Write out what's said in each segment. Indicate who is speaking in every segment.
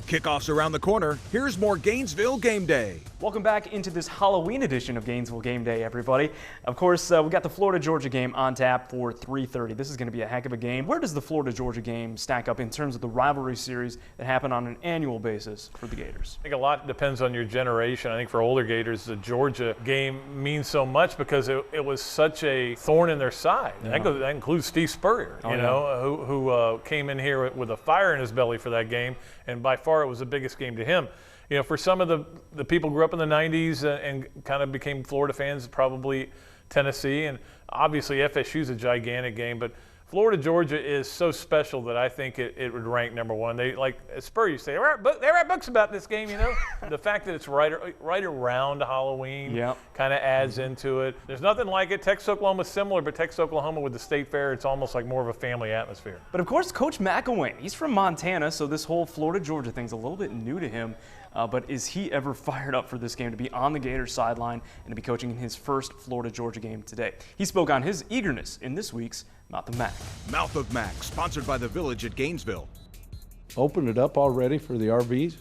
Speaker 1: Kickoff's around the corner. Here's more Gainesville Game Day.
Speaker 2: Welcome back into this Halloween edition of Gainesville Game Day, everybody. Of course, we got the Florida-Georgia game on tap for 3:30. This is going to be a heck of a game. Where does the Florida-Georgia game stack up in terms of the rivalry series that happen on an annual basis for the Gators?
Speaker 3: I think a lot depends on your generation. I think for older Gators, the Georgia game means so much because it was such a thorn in their side. Yeah. That includes Steve Spurrier, who came in here with a fire in his belly for that game, and by far it was the biggest game to him. You know, for some of the people who grew up in the 90s and kind of became Florida fans, probably Tennessee, and obviously FSU's a gigantic game, but Florida-Georgia is so special that I think it would rank number one. They, like Spurrier used to say, they write books about this game, you know? The fact that it's right around Halloween kind of adds into it. There's nothing like it. Texas Oklahoma's similar, but Texas Oklahoma with the State Fair, it's almost like more of a family atmosphere.
Speaker 2: But of course, Coach McElwain, he's from Montana, so this whole Florida-Georgia thing's a little bit new to him. But is he ever fired up for this game to be on the Gators sideline and to be coaching in his first Florida-Georgia game today? He spoke on his eagerness in this week's Mouth of Mac.
Speaker 1: Mouth of Mac, sponsored by the Village at Gainesville.
Speaker 4: Opened it up already for the RVs.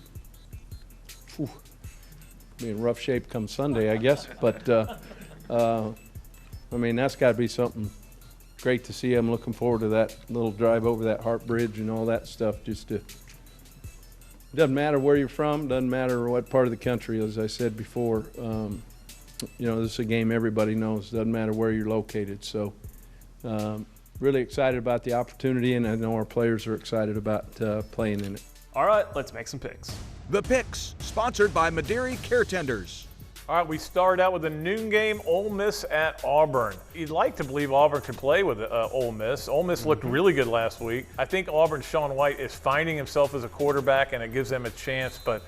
Speaker 4: Whew. Be in rough shape come Sunday, I guess. But, I mean, that's got to be something great to see. I'm looking forward to that little drive over that Hart Bridge and all that stuff. Doesn't matter where you're from, doesn't matter what part of the country, as I said before. You know, this is a game everybody knows, doesn't matter where you're located. So really excited about the opportunity, and I know our players are excited about playing in it.
Speaker 2: All right, let's make some picks.
Speaker 1: The Picks, sponsored by Maderi Care Tenders.
Speaker 3: All right, we start out with a noon game, Ole Miss at Auburn. You'd like to believe Auburn could play with Ole Miss. Ole Miss looked really good last week. I think Auburn's Sean White is finding himself as a quarterback, and it gives them a chance. But,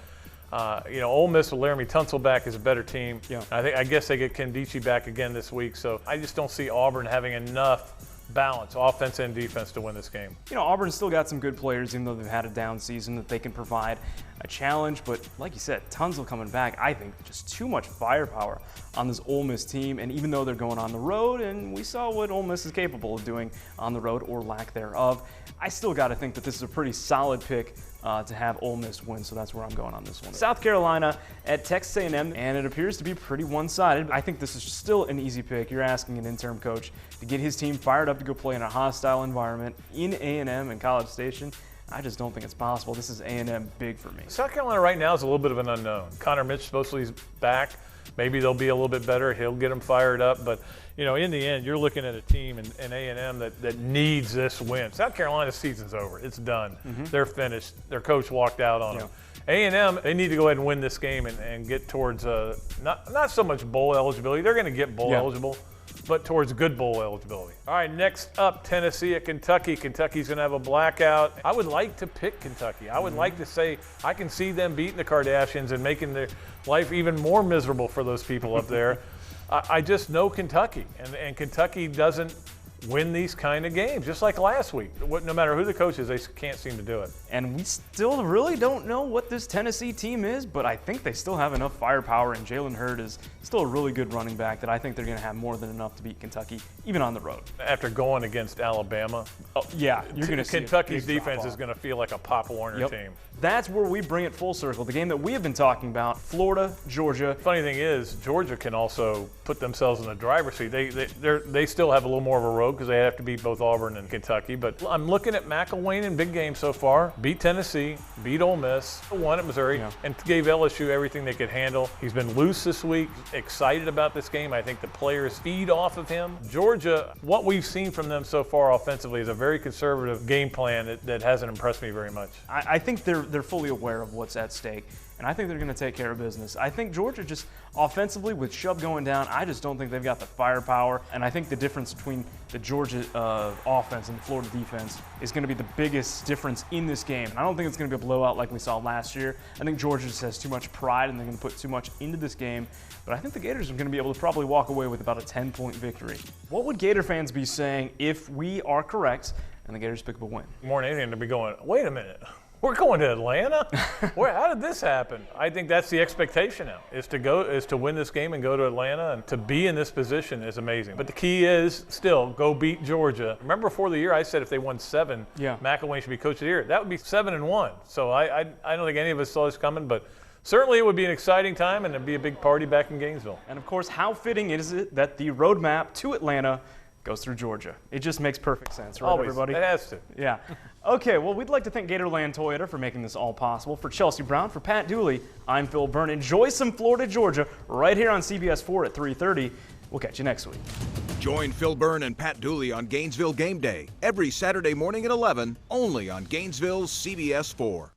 Speaker 3: you know, Ole Miss with Laramie Tunsil back is a better team. Yeah. I guess they get Kendichi back again this week. So I just don't see Auburn having enough balance, offense and defense, to win this game.
Speaker 2: You know, Auburn's still got some good players, even though they've had a down season, that they can provide a challenge. But like you said, Tunsil coming back, I think just too much firepower on this Ole Miss team. And even though they're going on the road, and we saw what Ole Miss is capable of doing on the road or lack thereof, I still got to think that this is a pretty solid pick to have Ole Miss win, so that's where I'm going on this one. South Carolina at Texas A&M, and it appears to be pretty one-sided. I think this is still an easy pick. You're asking an interim coach to get his team fired up to go play in a hostile environment in A&M and College Station. I just don't think it's possible. This is A&M big for me.
Speaker 3: South Carolina right now is a little bit of an unknown. Connor Mitch supposedly is back. Maybe they'll be a little bit better. He'll get them fired up. But, you know, in the end, you're looking at a team in A&M that needs this win. South Carolina's season's over. It's done. They're finished. Their coach walked out on them. A&M, they need to go ahead and win this game and get towards not so much bowl eligibility. They're going to get bowl eligible, but towards good bowl eligibility. All right, next up, Tennessee at Kentucky. Kentucky's going to have a blackout. I would like to pick Kentucky. I would like to say I can see them beating the Kardashians and making their life even more miserable for those people up there. I just know Kentucky, and Kentucky doesn't win these kind of games, just like last week. No matter who the coach is, they can't seem to do it.
Speaker 2: And we still really don't know what this Tennessee team is, but I think they still have enough firepower, and Jalen Hurd is still a really good running back that I think they're going to have more than enough to beat Kentucky, even on the road.
Speaker 3: After going against Alabama,
Speaker 2: you're going to see
Speaker 3: Kentucky's defense is going to feel like a Pop Warner team.
Speaker 2: That's where we bring it full circle. The game that we have been talking about, Florida, Georgia.
Speaker 3: Funny thing is, Georgia can also put themselves in the driver's seat. They still have a little more of a road because they have to beat both Auburn and Kentucky. But I'm looking at McElwain in big games so far. Beat Tennessee, beat Ole Miss, won at Missouri, and gave LSU everything they could handle. He's been loose this week, excited about this game. I think the players feed off of him. Georgia, what we've seen from them so far offensively is a very conservative game plan that hasn't impressed me very much.
Speaker 2: I think they're fully aware of what's at stake, and I think they're going to take care of business. I think Georgia just offensively, with Chubb going down, I just don't think they've got the firepower, and I think the difference between the Georgia offense and the Florida defense is going to be the biggest difference in this game. And I don't think it's going to be a blowout like we saw last year. I think Georgia just has too much pride, and they're going to put too much into this game. But I think the Gators are going to be able to probably walk away with about a 10-point victory. What would Gator fans be saying if we are correct and the Gators pick up a win?
Speaker 3: More than anything, to be going, wait a minute. We're going to Atlanta? How did this happen? I think that's the expectation now, is to win this game and go to Atlanta, and to be in this position is amazing. But the key is still go beat Georgia. Remember before the year I said if they won 7, McElwain should be coach of the year. That would be 7-1. So I don't think any of us saw this coming, but certainly it would be an exciting time and it'd be a big party back in Gainesville.
Speaker 2: And of course, how fitting is it that the roadmap to Atlanta goes through Georgia? It just makes perfect sense, right,
Speaker 3: Always.
Speaker 2: everybody?
Speaker 3: It has to.
Speaker 2: Yeah. Okay, well, we'd like to thank Gatorland Toyota for making this all possible. For Chelsea Brown, for Pat Dooley, I'm Phil Byrne. Enjoy some Florida, Georgia, right here on CBS 4 at 3:30. We'll catch you next week.
Speaker 1: Join Phil Byrne and Pat Dooley on Gainesville Game Day every Saturday morning at 11, only on Gainesville's CBS 4.